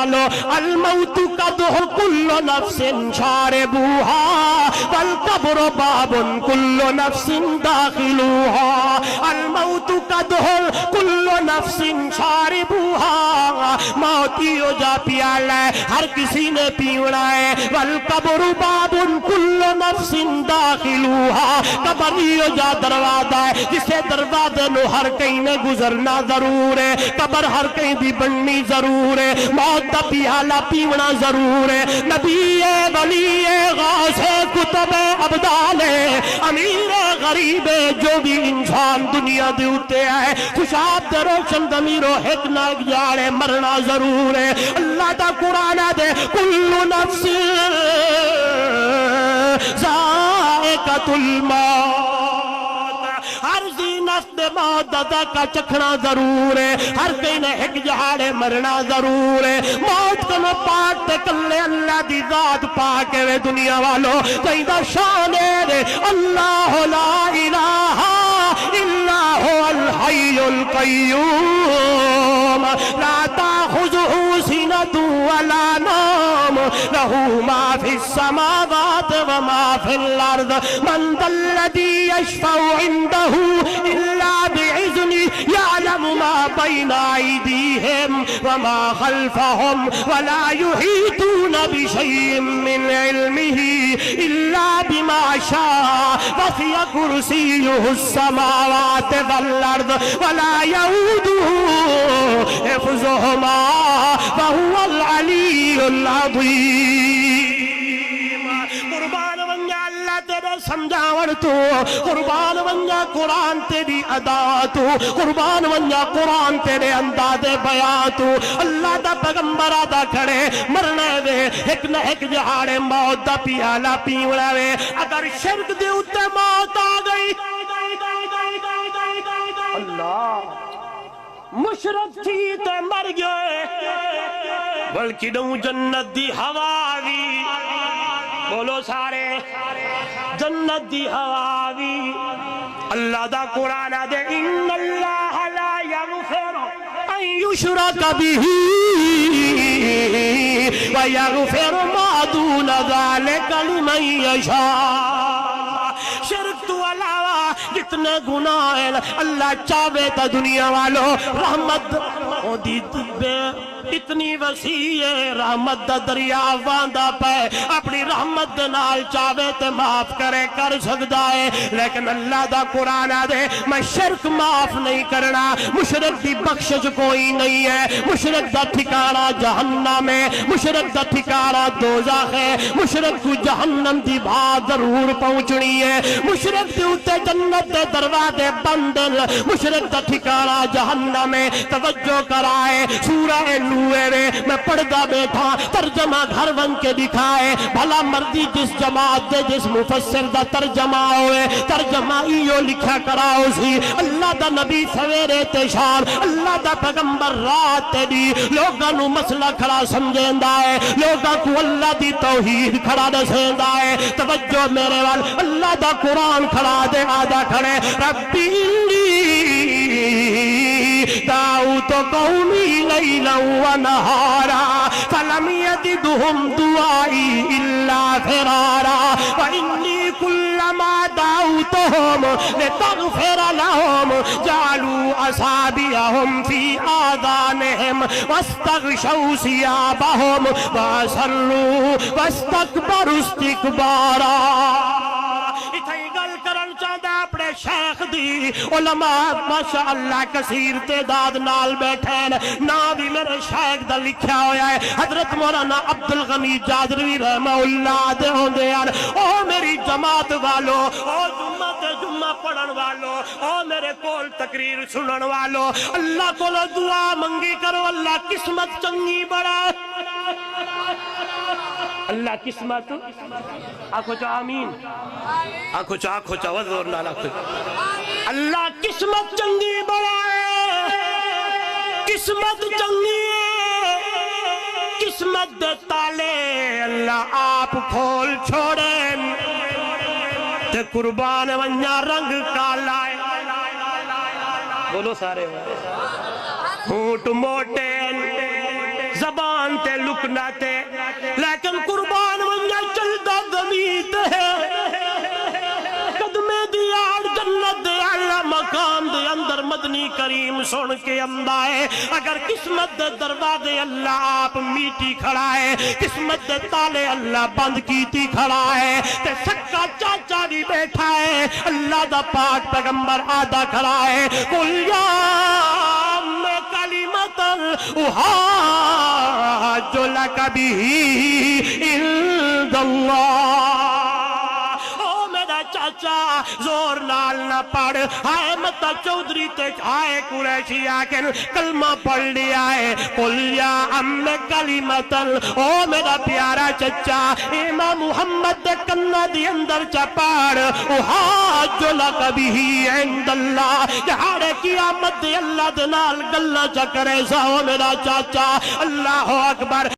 والو الموت قدح کل نفس شاربوها والقبر باب کل نفس داخلوها الموت قدح کل نفس شاربوها موتی ہو جا پیالا ہے ہر کسی نے پیونا ہے والقبر باب کل نفس داخلوها قبر ہو جا دروازہ ہے جسے دروازے نو ہر کہیں نے گزرنا ضرور ہے قبر ہر کہیں دی بننی ضرور ہے موت دا پیالہ پیونا ضرور ہے نبی ولی غوث کتب ابدال امیر غریب جو بھی انسان دنیا دے ہوتے ہے خوشاب دے روشن دمیرو ایک نہ جاڑے مرنا ضرور ہے اللہ دا قرآن دے کل نفس ذائقۃ الموت ہر نفس دے موت دا کا چکھنا ضرور ہے ہر کہیں نے ایک جہاڑے مرنا ضرور ہے موت کو پاک تے کلے اللہ دی ذات پاک ہے دنیا والو کہیں دا شان ہے اللہ لا الہ الا هو الحی القیوم لا تاخذہ سنۃ ولا نوم له ما فی السماوات وما فی الارض من ذا الذی یشفع عنده إلا بإذنه يعلم ما بين أيديهم وما خلفهم ولا يحيطون بشيء من علمه إلا بما شاء وسع كرسيه السماوات والأرض ولا يؤوده حفظهما وهو العلي العظيم قربان من اللہ تیرے سمجھاور تو قربان ونجا قرآن تیری ادا تو قربان ونجا قرآن تیرے انداز بیان تو اللہ دا پیغمبر آدھا کھڑے مرنے وے ایک نہ ایک جہاڑے موت دا پیالہ پیوڑا وے اگر شرک دے اتے موت آ گئی اللہ مشرک تھی تے مر گئے بلکہ نو جنت دی ہوا بھی بولو سارے جنت دی ہوا بھی اللہ دا قرآن دے ان اللہ لا یغفر ان یشرک بہ ویغفر ما دون ذلک لمن یشاء شرک تو علاوہ جتنے گناہ ہیں اللہ چاہے تا دنیا والو رحمت دی بے اتنی وسیع رحمت دا دریا واندہ پہ اپنی رحمت نال چاہے تے معاف کرے کر سکتا ہے لیکن اللہ دا قرآن دے میں شرک معاف نہیں کرنا مشرک دی بخشش کوئی نہیں ہے مشرک دا ٹھکانہ جہنم ہے مشرک دا ٹھکانہ دوزخ ہے مشرک کو جہنم دی بات ضرور پہنچنی ہے مشرک دی اتے جنت دے دروازے بندن مشرک دا ٹھکانہ جہنم ہے توجہ کرائے سورہ میں پڑھدا بیٹھا ترجمہ گھر ون کے دکھائے بھلا مردی جس جماعت دے جس مفسر دا ترجمہ ہوئے ترجمہ ایو لکھا کراؤ سی اللہ دا نبی سویرے تے شام اللہ دا پیغمبر رات تے دی لوگاں نو مسئلہ کھڑا سمجھیندا ہے لوگاں کو اللہ دی توحید کھڑا دسیندا ہے توجہ میرے وال اللہ دا قرآن کھڑا دے آدھا کھڑے ربی دعوت قومی لیلا ونہارا فلم یزدہم دعائی الا فرارا وانی کلما دعوتہم لتغفر لہم جعلوا اصابعہم فی آذانہم واستغشوا ثیابہم واسروا واستکبروا استکبارا اتھائی گل کرن چاہتا اپنے شیخ دی علماء ماشاءاللہ کثیر تعداد نال بیٹھین نا بھی میرے شیخ دا لکھیا ہویا ہے حضرت مولانا عبدالغنی جادروی رحمہ اللہ دے ہوندے یار او میری جماعت والو او جمعہ پڑھن والو او میرے کول تقریر سنن والو اللہ کو دعا منگی کرو اللہ قسمت چنگی بڑا اللہ قسمت آنکھو چاہ آمین آنکھو چاہ وزور نالا اللہ قسمت چنگی بڑھائے قسمت چنگی قسمت دے تالے اللہ آپ کھول چھوڑیں تے قربان ونیا رنگ کالائے بولو سارے ہونٹ موٹے زبان تے لکنا تے لیکن قربان ونجا چلدا زمین ہے قدمے دی آڑ جنت دے اعلی مقام دے اندر مدنی کریم سن کے آندا ہے اگر قسمت دے دروازے اللہ آپ میٹی کھڑا ہے قسمت دے تالے اللہ بند کیتی کھڑا ہے تے سکا چاچا بھی بیٹھا ہے اللہ دا پاک پیغمبر آدھا کھڑا ہے قل یا میں کلمت احاج لک بہ عند اللہ چاچا زور نال نہ پڑھ ہائے متا چودری تے ہائے قریشی آکن کلمہ پڑھ لیا ہے قل یا ام کلمتن او میرا پیارا چچا امام محمد دے کنہ دی اندر چا پڑھ احاج لک بہ عند اللہ جہاڑے قیامت دے اللہ دے نال گلہ چا کرے سا او میرا چاچا اللہ اکبر